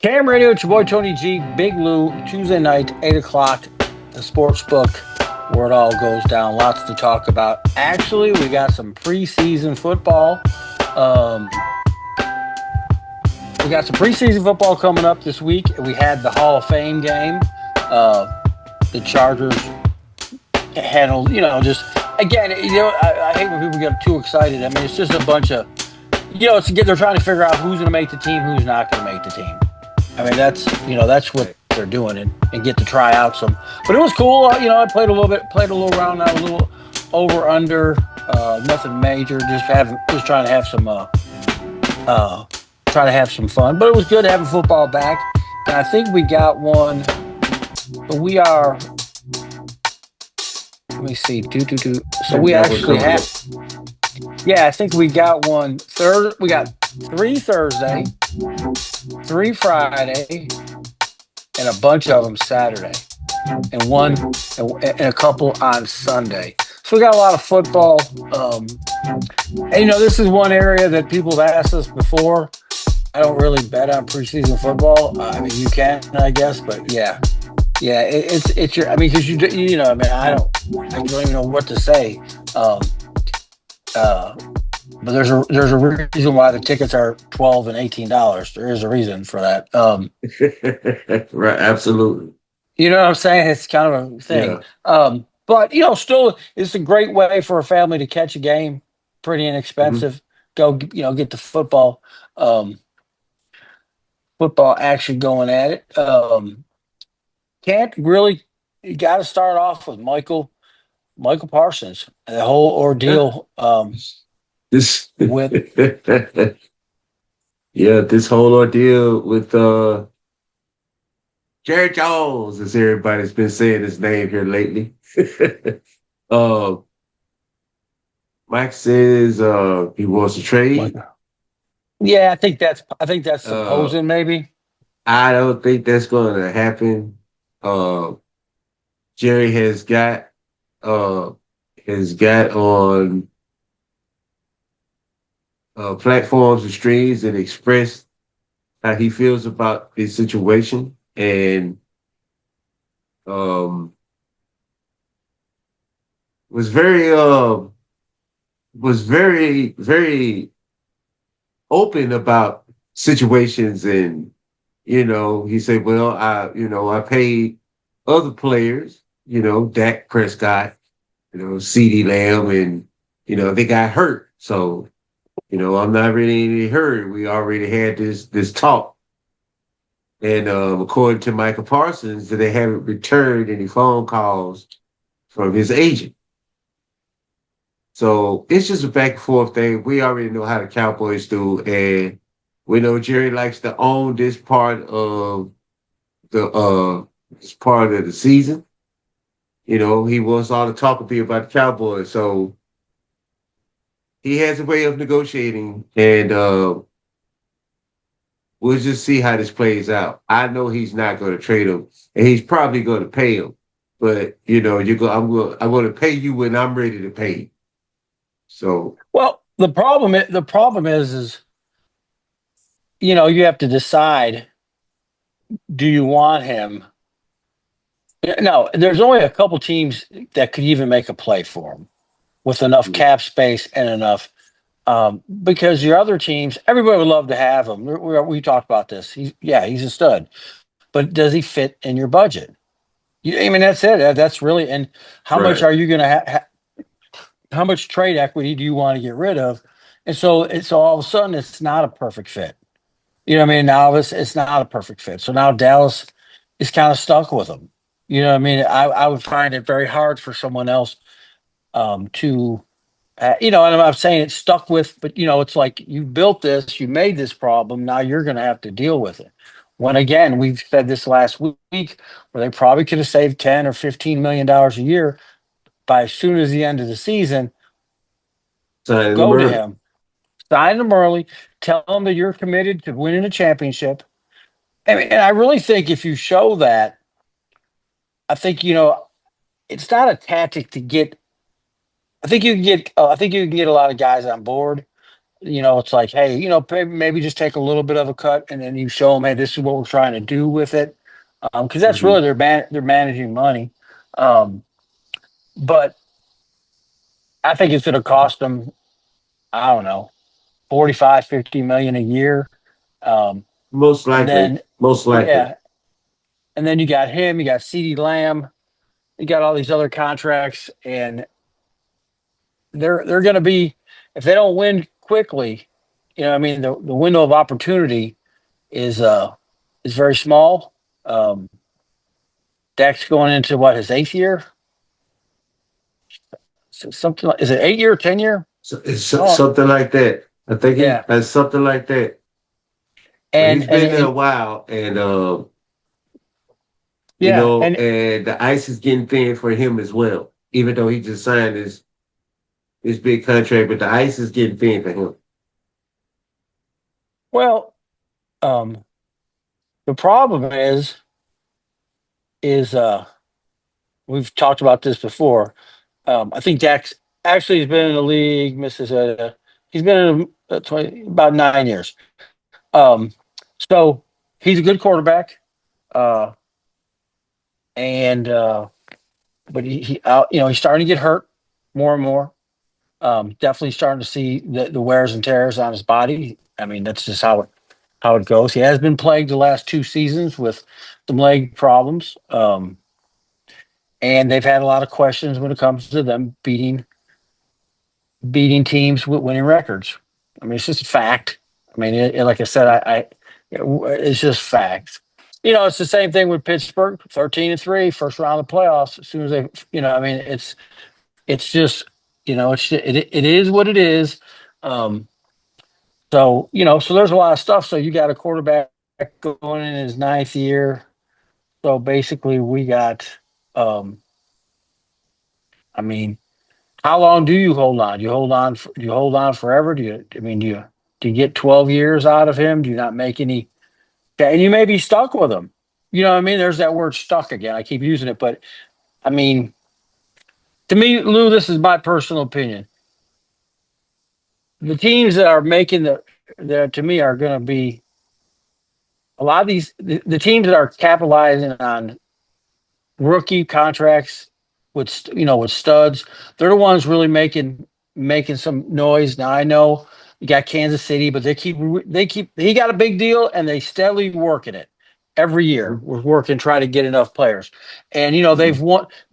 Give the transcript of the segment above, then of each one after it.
Cam Radio, it's your boy Tony G, Big Lou, Tuesday night, 8 o'clock, the sports book, where it all goes down. Lots to talk about. Actually, we got some preseason football. Um, we got some preseason football coming up this week. We had the Hall of Fame game. Uh, the Chargers handled, just again, I hate when people get too excited. I mean, it's just a bunch of, they're trying to figure out who's going to make the team, who's not going to make the team. I mean, that's what Right. they're doing and get to try out some. But it was cool. I played a little round now, a little over under, nothing major. Just trying to have some, uh, try to have some fun. But it was good having football back. And I think we got one. We are. Let me see. Two. So And we that one actually coming up. have. Yeah, I think we got one third. We got three Thursday, three Friday, and a bunch of them Saturday, and and a couple on Sunday. So we got a lot of football. And this is one area that people have asked us before. I don't really bet on preseason football. I mean, you can, I guess, but yeah, it's your. I mean, because I mean, I don't even know what to say. Um, uh, but there's a reason why the tickets are $12 and $18. There is a reason for that. Right, absolutely. You know what I'm saying? It's kind of a thing. Yeah. But still, it's a great way for a family to catch a game. Pretty Hmm. inexpensive. Go, get the um, football action going at it. Can't really. You got to start off with Michael Parsons and the whole Yeah. ordeal This with. yeah, this whole ordeal with Jerry Jones, as everybody's been saying his name here lately. uh Mike says he wants to trade. Michael. Yeah, I think that's Uh supposing maybe. I don't think that's gonna happen. Uh Jerry uh has got on platforms and streams and expressed how he feels about this situation, and um, was very open about situations. And he said, well, I paid other players, Dak Prescott, CeeDee Lamb, and they got hurt. So I'm not really in any hurry. We already had this talk. And according to Michael Parsons, that they haven't returned any phone calls from his agent. So it's just a back and forth thing. We already know how the Cowboys do, and we know Jerry likes to own this part of the season. He wants all the talk to be about the Cowboys. So he has a way of negotiating, and we'll just see how this plays out. I know he's not going to trade him, and he's probably going to pay him. But I'm going to pay you when I'm ready to pay you. So Well, the problem is you have to decide, do you want him? No, there's only a couple teams that could even make a play for him with enough cap space and enough. Because your other teams, everybody would love to have him. We talked about this. He's a stud, but does he fit in your budget? I mean, that's it. That's really, and how much right, are you going to how much trade equity do you want to get rid of? And so all of a sudden, it's not a perfect fit. You know what I mean? Now it's not a perfect fit. So now Dallas is kind of stuck with him. You know what I mean? I would find it very hard for someone else to, and I'm not saying it's stuck with, but it's like you built this, you made this problem. Now you're going to have to deal with it. When again, we've said this last week, where they probably could have saved 10 or $15 million a year by as soon as the end of the season. signing them Go to early. him, sign him early, tell him that you're committed to winning a championship. I mean, and I really think if you show that, I think it's not a tactic to get. I think you can get. I think you can get a lot of guys on board. it's like, hey, maybe just take a little bit of a cut, and then you show them, hey, this is what we're trying to do with it, because that's Mm-hmm. really they're managing money, um, but I think it's going to cost them, I don't know, 45, 50 million a year, um, Most and likely. then Most likely. yeah, and then you got him, you got CeeDee Lamb, you got all these other contracts, and they're going to be, if they don't win quickly, I mean, the window of opportunity is very small. Um, Dak's going into what, his eighth year, something like, is it 8 year, 10 year? So it's Oh something like that. I think yeah, it's something like that. But and he's and been there a and while, and yeah, and and the ice is getting thin for him as well. Even though he just signed his big contract, but the ice is getting thin for him. well, um, the problem is we've talked about this before. I think Dak's actually has been in the league, Mrs. He's been in 20, about 9 years. Um, so he's a good quarterback, uh, and but he's starting to get hurt more and more. Definitely starting to see the wears and tears on his body. I mean, that's just how it goes. He has been plagued the last 2 seasons with some leg problems, and they've had a lot of questions when it comes to them beating teams with winning records. I mean, it's just a fact. I mean, like I said, it's just facts. It's the same thing with Pittsburgh, 13-3, first round of the playoffs. As soon as they, I mean, it's just, it is what it is. Um, so there's a lot of stuff. So you got a quarterback going in his ninth year. So basically, we got, um, I mean, how long do you hold on? Do you hold on? Do you hold on forever? Do you? I mean, do you get 12 years out of him? Do you not make any? And you may be stuck with him. You know what I mean? There's that word "stuck" again. I keep using it, but I mean, to me, Lou, this is my personal opinion. The teams that are making that to me are going to be a lot of the teams that are capitalizing on rookie contracts with studs. They're the ones really making some noise. Now I know you got Kansas City, but they keep he got a big deal and they steadily working it every year. Mhm. We're working try to get enough players, and they've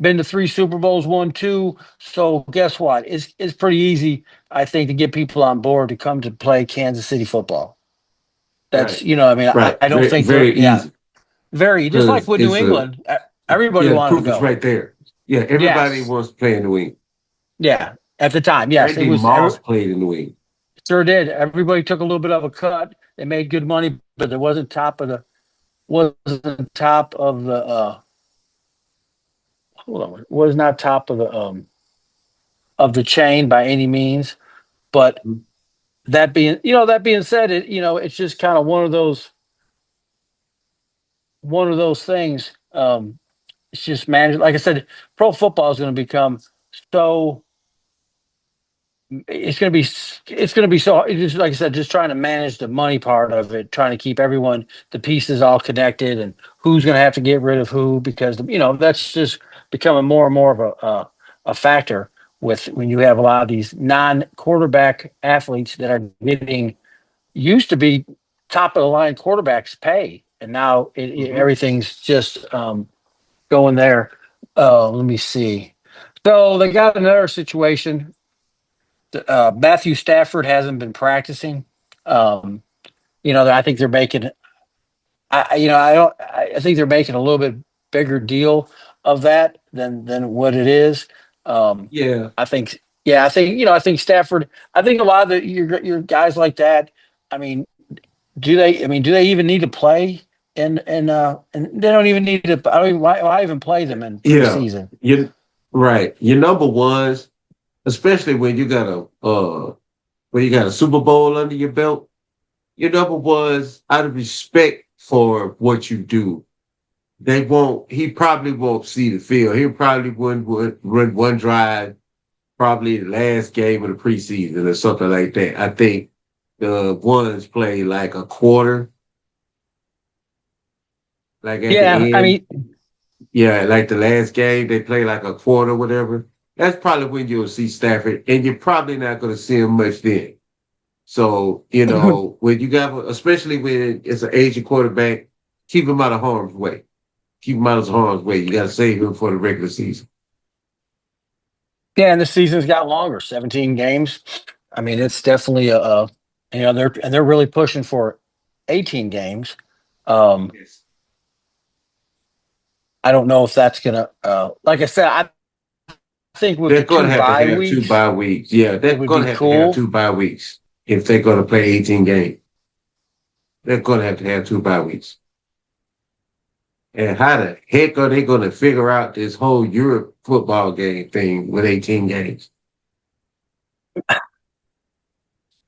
been to 3 Super Bowls, won two. So guess what? It's pretty easy, I think, to get people on board to come to play Kansas City football. That's Right. I mean, Right. I don't Very, think they're very easy very just like because with New it's a England. Everybody yeah. The wanted to proof is go. right there. Yeah. Everybody Yes. wants to play in the wing. Yeah. At the time, yes, it Randy was. Moss played in the wing. Sure did. Everybody took a little bit of a cut. They made good money, but it wasn't top of the hold on, was not top of the chain by any means. But Mhm. that being said, it's just kind of one of those things. It's just managed. Like I said, pro football is going to become so it's going to be so just like I said, just trying to manage the money part of it, trying to keep everyone the pieces all connected, and who's going to have to get rid of who because that's just becoming more and more of a factor with when you have a lot of these non-quarterback athletes that are getting used to be top of the line quarterbacks pay, and now Mhm. everything's just going there. Let me see. So they got another situation. Matthew Stafford hasn't been practicing. Um, I think they're making. I don't. I think they're making a little bit bigger deal of that than what it is. Yeah. I think. Yeah, I think. I think Stafford. I think a lot of your guys like that. I mean, do they? I mean, do they even need to play? And they don't even need to. I don't even. Why even play them in Yeah. preseason? You right. Your number ones, especially when you got a Super Bowl under your belt, your number ones, out of respect for what you do, he probably won't see the field. He probably would run one drive, probably the last game of the preseason or something like that. I think the ones play like a quarter, like at Yeah, the I end. mean, Yeah, like the last game, they play like a quarter, whatever. That's probably when you'll see Stafford, and you're probably not going to see him much then. So, when you got, especially when it's an aging quarterback, keep him out of harm's way. Keep him out of harm's way. You got to save him for the regular season. yeah, and the season's got longer, 17 games. I mean, it's definitely they're really pushing for 18 games. Um, Yes. I don't know if that's gonna, like I said, I think with They're the going two to have to bye have two weeks, bye weeks. Yeah, it they're would going be to have cool. 2 bye weeks if they're going to play 18 games. They're going to have 2 bye weeks. And how the heck are they going to figure out this whole Europe football game thing with 18 games?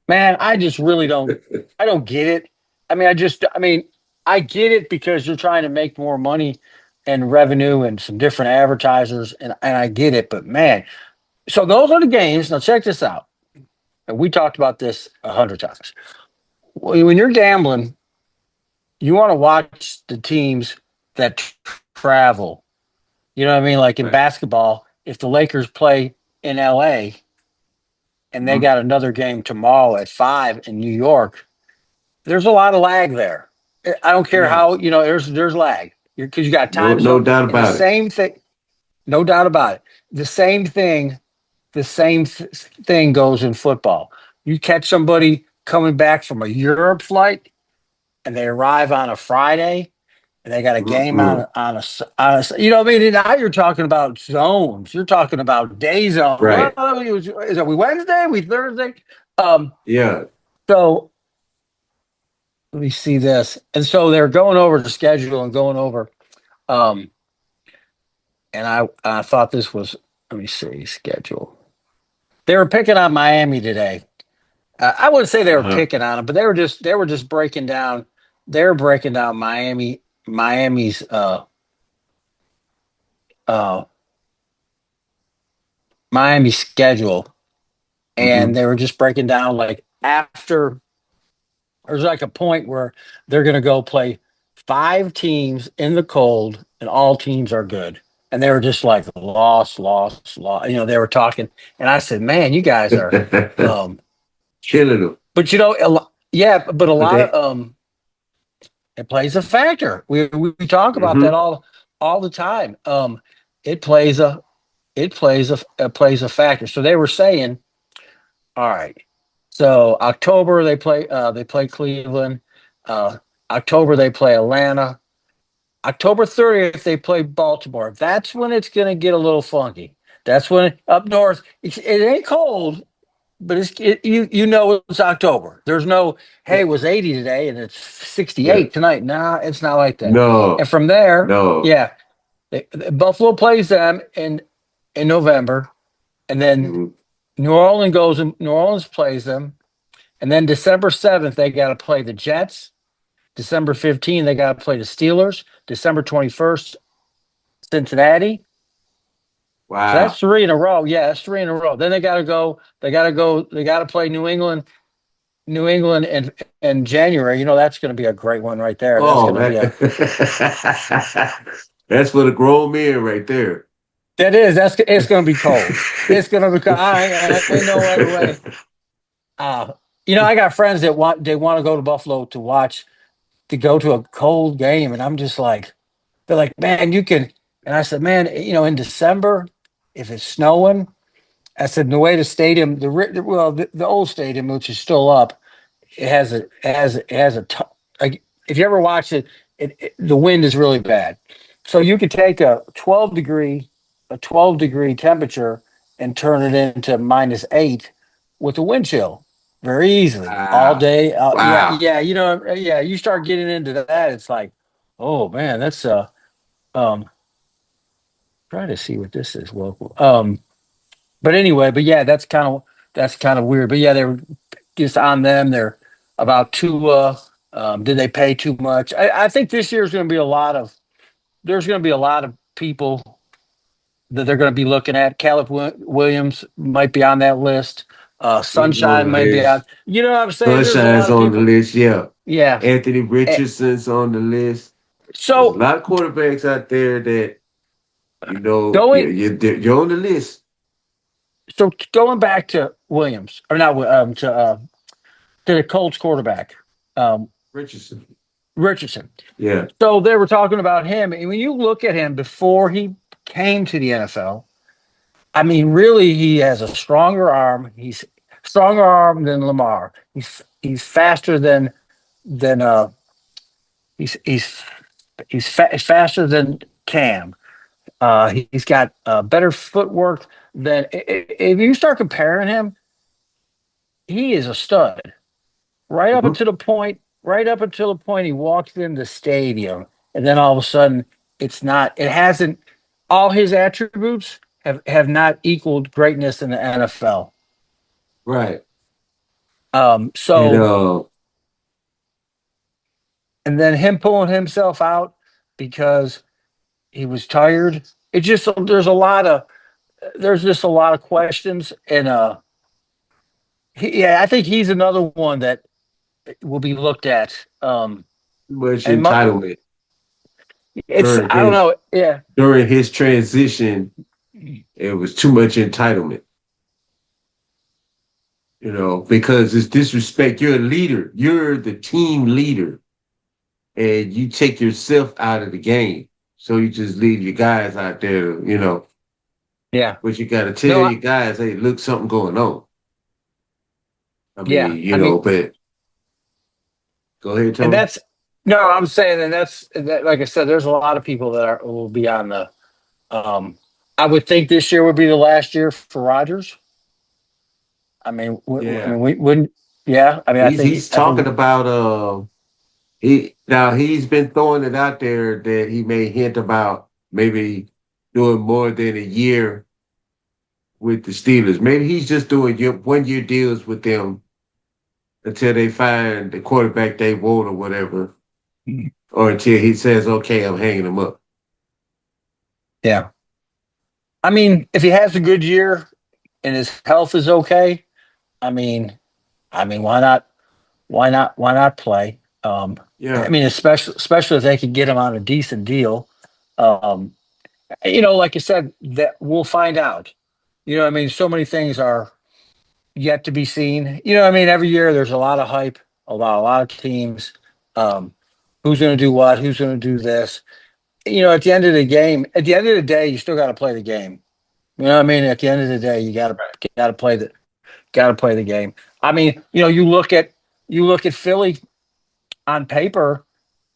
Man, I just really don't. I don't get it. I mean, I mean, I get it because you're trying to make more money and revenue and some different advertisers, and I get it. But man, so those are the games. Now check this out. And we talked about this 100 times. When you're gambling, you want to watch the teams that travel. You know what I mean? Like in Right. basketball, if the Lakers play in LA and they Mhm. got another game tomorrow at 5 in New York, there's a lot of lag there. I don't care Yeah, how, there's lag because you got no, time no zone doubt and the about it. same thing, no doubt about it. The same thing, the same thing goes in football. You catch somebody coming back from a Europe flight and they arrive on a Friday and they got a game Mm-mm. you know what I mean? And now you're talking about zones. You're talking about day zone. Well, Right. is it we Wednesday? We Thursday? Um, Yeah. so let me see this. And so they're going over the schedule and going over. Um, and I thought this was. Let me see schedule. They were picking on Miami today. I wouldn't say they were Uh-huh. picking on them, but they were just breaking down. They're breaking down Miami's uh Miami schedule, and Hmm. they were just breaking down like after there's like a point where they're going to go play 5 teams in the cold, and all teams are good. And they were just like lost, lost, lost. They were talking, and I said, "Man, you guys are." Killing them. But yeah, but a But lot of they, it plays a factor. We talk about that hmm all the time. It plays a it plays a factor. So they were saying, all right. So October they play Cleveland. Uh, October they play Atlanta. October 30th they play Baltimore. That's when it's going to get a little funky. That's when up north it ain't cold, but you know it's October. There's no hey, it was 80 today and it's yeah. 68 tonight. Nah, it's not like that. And No, from there, no. yeah, Buffalo plays them in November, and then Mhm. New Orleans plays them, and then December 7th they got to play the Jets. December 15th they got to play the Steelers. December 21st Cincinnati. So that's Wow. 3 in a row. Yeah, that's 3 in a row. Then they got to go. They got to go. They got to play New England. New England in January. That's going to be a great one right there. That's Oh, going to be a that's for the grown men right there. that is that's it's going to be cold. It's going to be cold. I ain't no other way. Uh, I got friends that want to go to Buffalo to go to a cold game, and I'm just like, they're like, man, you can. And I said, man, in December, if it's snowing, I said the way the stadium, the old stadium, which is still up, it has a like if you ever watch it, the wind is really bad. So you could take a 12 degree temperature and turn it into -8 with a wind chill very easily all Wow. day. Yeah, Wow. yeah, yeah. You start getting into that, it's like, oh man, that's um. Try to see what this is local. But anyway, but yeah, that's kind of weird. But yeah, they were just on them. They're about too. Did they pay too much? I think this year is going to be a lot of. There's going to be a lot of people that they're going to be looking at. Caleb Williams might be on that list. He's on Sunshine the may be out. list. You know what I'm saying? There's a Sunshine's lot of on the people. list. Yeah. Yeah. Anthony Eh, Richardson's on the list. There's a So lot of quarterbacks out there that going you're on the list. so going back to Williams or not to the Colts quarterback, um, Richardson. Richardson. Yeah. So they were talking about him, and when you look at him before he came to the NFL, I mean, really, he has a stronger arm. He's stronger arm than Lamar. He's faster than he's he's faster than Cam. He's got better footwork than if you start comparing him, he is a stud. Mhm. Right up until the point he walks in the stadium, and then all of a sudden, it's not. It hasn't. All his attributes have not equaled greatness in the NFL. Right. And So and then him pulling himself out because he was tired. It just there's just a lot of questions, and yeah, I think he's another one that will be looked at. much And entitlement it's during I don't his know, yeah, transition. It was too much entitlement, because it's disrespect. You're a leader. You're the team leader, and you take yourself out of the game. So you just leave your guys out there, yeah, but you got to tell no, your guys, hey, look, something going on. I yeah. mean, I mean, but go ahead, and Tony. that's no, I'm saying, and that's that. Like I said, there's a lot of people that will be on the. Um, I would think this year would be the last year for Rodgers. I Yeah, mean, we wouldn't. Yeah, I mean, he's I talking think about he's been throwing it out there that he may hint about maybe doing more than a year with the Steelers. Maybe he's just doing 1 year deals with them until they find the quarterback they want or whatever, or until he says, "Okay, I'm hanging him up." yeah. I mean, if he has a good year and his health is okay, I mean, why not? Why not play? I Yeah, mean, especially if they could get him on a decent deal. Um, like you said, that we'll find out. I mean, so many things are yet to be seen. I mean, every year there's a lot of hype, a lot of teams. Um, who's going to do what? Who's going to do this? At the end of the game, at the end of the day, you still got to play the game. You know what I mean? At the end of the day, you got to play the game. I mean, you look at Philly on paper,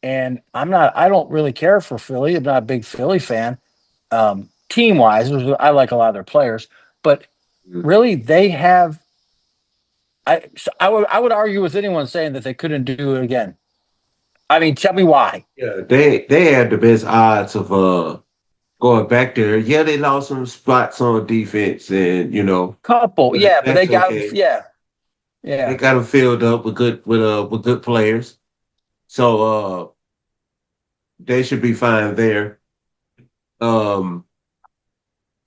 and I don't really care for Philly. I'm not a big Philly fan. Team wise, I like a lot of their players, but really they have. I would argue with anyone saying that they couldn't do it again. I mean, tell me why. yeah. They had the best odds of going back there. Yeah, they lost some spots on defense, and Couple, but yeah, but they that's got okay. yeah, They yeah. got them filled up with good players. So they should be fine there. Um,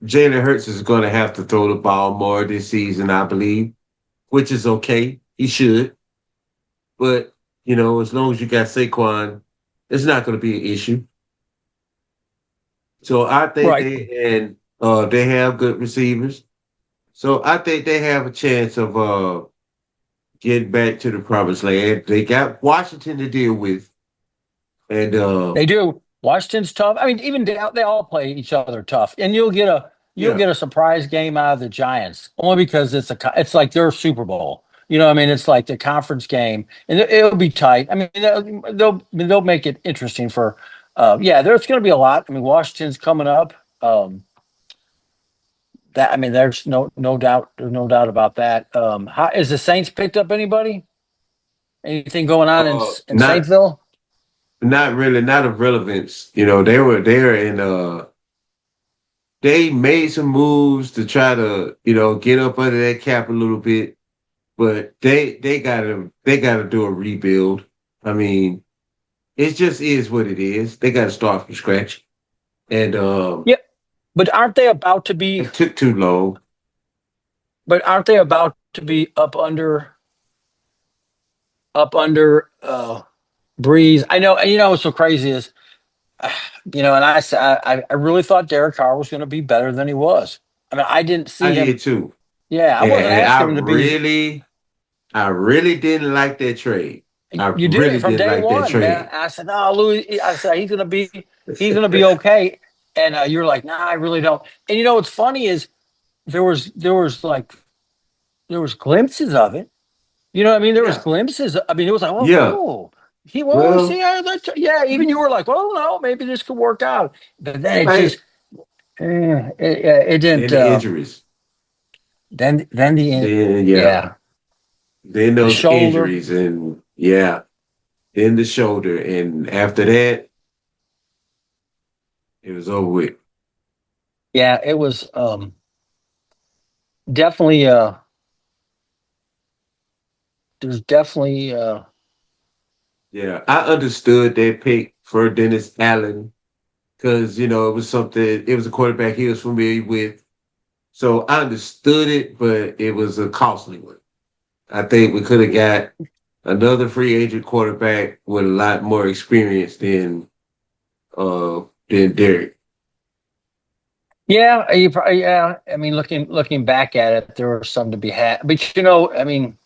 Jalen Hurts is going to have to throw the ball more this season, I believe, which is okay. He should, but as long as you got Saquon, it's not going to be an issue. So I think Right. they have good receivers. So I think they have a chance of getting back to the promised land. They got Washington to deal with, and They do. Washington's tough. I mean, even they all play each other tough, and you'll yeah, get a surprise game out of the Giants only because it's like their Super Bowl. What I mean? It's like the conference game, and it'll be tight. I mean, they'll make it interesting for. Yeah, there's going to be a lot. I mean, Washington's coming up. That I mean, there's no doubt. There's no doubt about that. How is the Saints picked up anybody? Anything going on in not Saintsville? not really, not of relevance. They were in they made some moves to try to get up under that cap a little bit, but they gotta do a rebuild. I mean, it just is what it is. They got to start from scratch, and Yeah, but aren't they about to be? it took too long. But aren't they about to be up under Breeze. I know. What's so crazy is, and I really thought Derek Carr was going to be better than he was. I mean, I didn't I see him. did too. Yeah, I wasn't And asking him to be. I really didn't like that trade. I You did it really from didn't day like that one, man. trade. I said, no, Louis. I said he's gonna be okay. And you're like, nah, I really don't. And what's funny is there was glimpses of it. You know what I mean? There was Yeah. glimpses. I mean, it was like, Yeah. oh, he will see. Well, Yeah, even you were like, well, no, maybe this could work out. But then it I, just, it didn't. then the injuries. Then Then yeah. yeah, Then the those shoulder. injuries and yeah. Then the shoulder. And after that, it was over with. Yeah, it was definitely. There's definitely. Yeah. I understood that pick for Dennis Allen because, it was something, it was a quarterback he was familiar with. So I understood it, but it was a costly one. I think we could have got another free agent quarterback with a lot more experience than Derek. Yeah, yeah. I mean, looking back at it, there was some to be had. But I mean,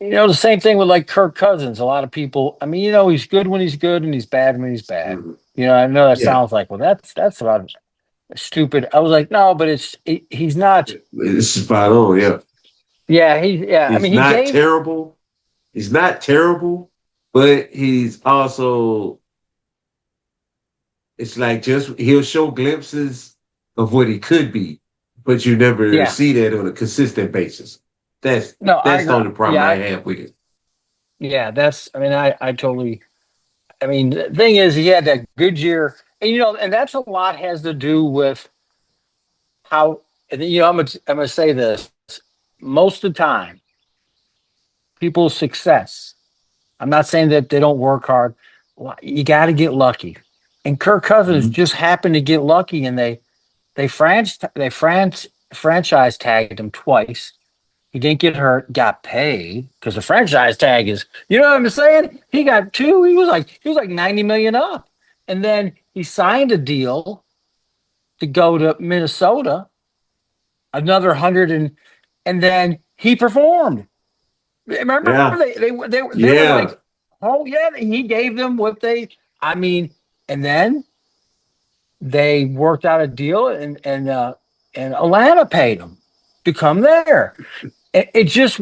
the same thing with like Kirk Cousins. A lot of people. I mean, he's good when he's good, and he's bad when he's bad. Mhm. I know that Yeah, sounds like, well, that's about stupid. I was like, no, but he's not. it's spot on. Yeah, Yeah, yeah. I he's mean, he not gave. terrible. He's not terrible, but he's also. It's like just he'll show glimpses of what he could be, but you never Yeah. see that on a consistent basis. That's No, I that's the agree. only problem Yeah, I have with it. yeah. That's. I mean, I totally. I mean, the thing is, he had that good year, and and that's a lot has to do with how. And I'm gonna say this. Most of the time, people's success. I'm not saying that they don't work hard. You got to get lucky, and Kirk Cousins Mhm. just happened to get lucky, and they franchise tagged him twice. He didn't get hurt, got paid because the franchise tag is, you know what I'm saying? He got two. He was like 90 million up. And then he signed a deal to go to Minnesota, another 100 and then he performed. Remember Yeah, they were like, yeah. oh yeah, he gave them what they I mean, and then they worked out a deal and Atlanta paid him to come there. It just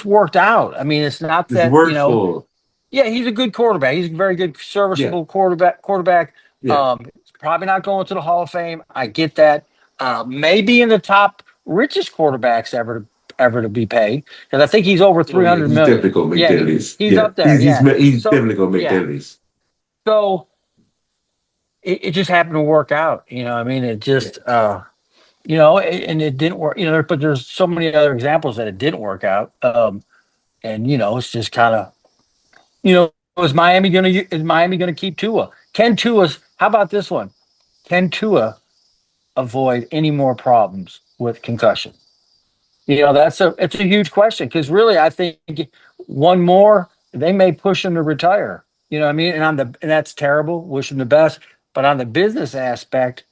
worked out. I mean, it's not It's that, worked for. yeah, he's a good quarterback. He's a very good, Yeah, serviceable quarterback. yeah. Probably not going to the Hall of Fame. I get that. Maybe in the top richest quarterbacks ever to be paid, because I think he's over Oh three yeah, hundred he's million. definitely gonna make Yeah, that list. he's Yeah, up there. Yeah. he's So definitely gonna make yeah. that list. So it just happened to work out. I mean, it Yeah, just and it didn't work. But there's so many other examples that it didn't work out. And it's just kind of, is Miami gonna keep Tua? How about this one? Can Tua avoid any more problems with concussion? It's a huge question, because really I think one more they may push him to retire. You know what I mean? And that's terrible. Wish him the best. But on the business aspect,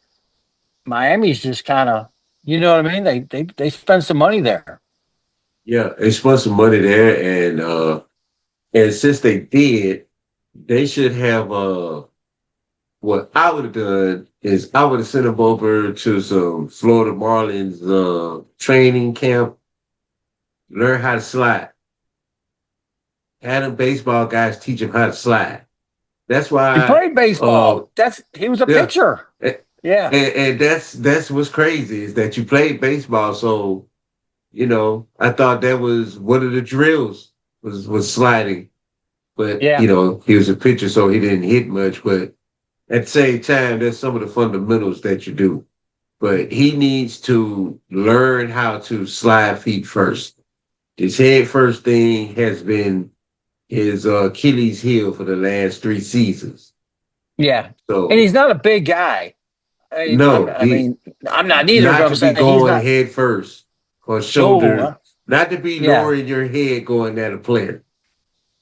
Miami's just kind of, you know what I mean? They spend some money there. yeah. They spent some money there, and since they did, they should have. What I would have done is I would have sent him over to some Florida Marlins training camp, learn how to slide. Had them baseball guys teach him how to slide. That's He why. played Uh, baseball. He was a yeah. pitcher. Yeah. And that's what's crazy is that you played baseball, so I thought that was one of the drills was sliding, but Yeah. he was a pitcher, so he didn't hit much. But at the same time, that's some of the fundamentals that you do. But he needs to learn how to slide feet first. His head first thing has been his Achilles heel for the last 3 seasons. Yeah. And So he's not a big guy. I mean, no, I mean, I'm not either, but not I'm to be saying he's going not. head first or No, shoulder. not to be Yeah, lowering your head going at a player.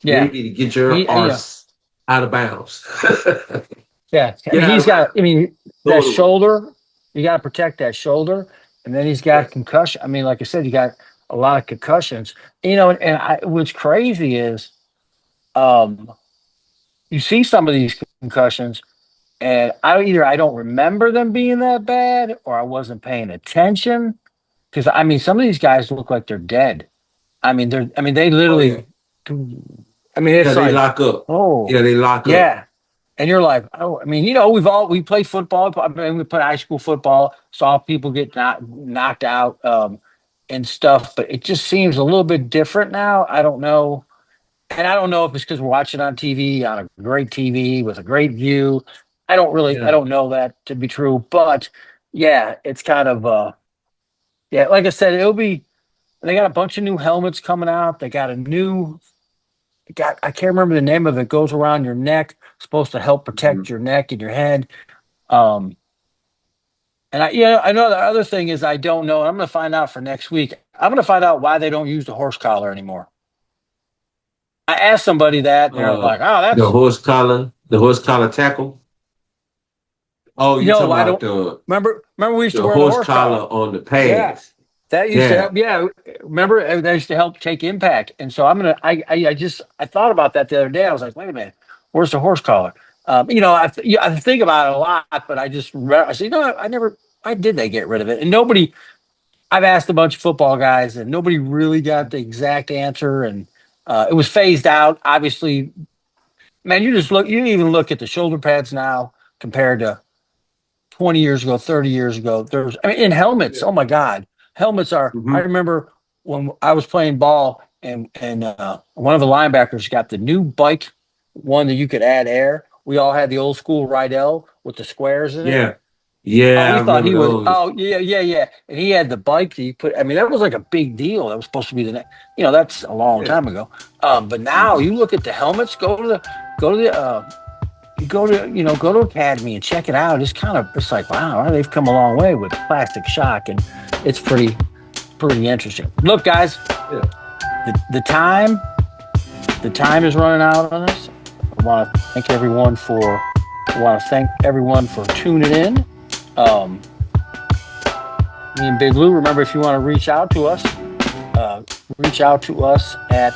You yeah. need to get your He, arse out of bounds. yeah. I Get mean, out he's of got. bounds. I mean, Throw that it away. shoulder. You got to protect that shoulder, and then he's Yeah. got concussion. I mean, like I said, you got a lot of concussions. What's crazy is, um, you see some of these concussions, and I don't remember them being that bad, or I wasn't paying attention. Because I mean, some of these guys look like they're dead. I mean, they Oh yeah. literally. I mean, Yeah, it's they like, lock up. oh, Yeah, they lock up. yeah. And you're like, oh, I mean, we played football. I mean, we played high school football, saw people get knocked out, and stuff. But it just seems a little bit different now. I don't know, and I don't know if it's because we're watching on TV on a great TV with a great view. I Yeah. don't know that to be true. But yeah, it's kind of, yeah. Like I said, it'll be. They got a bunch of new helmets coming out. They got a new got I can't remember the name of it. Goes around your neck, supposed to help Mhm. protect your neck and your head. Um, and I know the other thing is I don't know. I'm going to find out for next week. I'm going to find out why they don't use the horse collar anymore. I asked somebody that, and they're Uh, like, "Oh, that's the horse collar tackle. Oh, you talking why about don't remember we used to the wear the horse horse collar? collar on the Yeah, pads. that used to Yeah. help. Yeah, remember that used to help take impact. And so I thought about that the other day. I was like, wait a minute, where's the horse collar? I think about it a lot, but I said, I never. Why did they get rid of it? And nobody. I've asked a bunch of football guys, and nobody really got the exact answer. And it was phased out. Obviously, man, you just look. You even look at the shoulder pads now compared to 20 years ago, 30 years ago. I mean, in helmets, Yeah. oh my God, helmets are. I Hmm. remember when I was playing ball and one of the linebackers got the new bike, one that you could add air. We all had the old school Rydell with the squares in it. Yeah. Oh, Yeah, I we thought remember he was. those. Oh, yeah, yeah, yeah. And he had the bike that you put. I mean, that was like a big deal. That was supposed to be the next. That's a long Yeah. time ago. But now Mhm. you look at the helmets. Go to the you go to Academy and check it out. It's like, wow, they've come a long way with plastic shock, and it's pretty interesting. Look, guys, Yeah. the the time the time is running out on us. I want to thank everyone for tuning in. Um, Me and Big Lou. Remember, if you want to uh, reach out to us at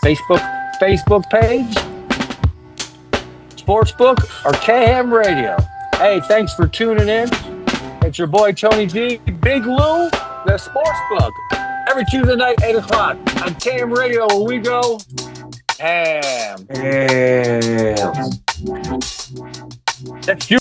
Facebook Facebook page, Sportsbook, or KM Radio. Hey, thanks for tuning in. It's your boy Tony G, Big Lou, the Sportsbook. Every Tuesday night, 8 o'clock on KM Radio, where we go ham. Yeah. That's you.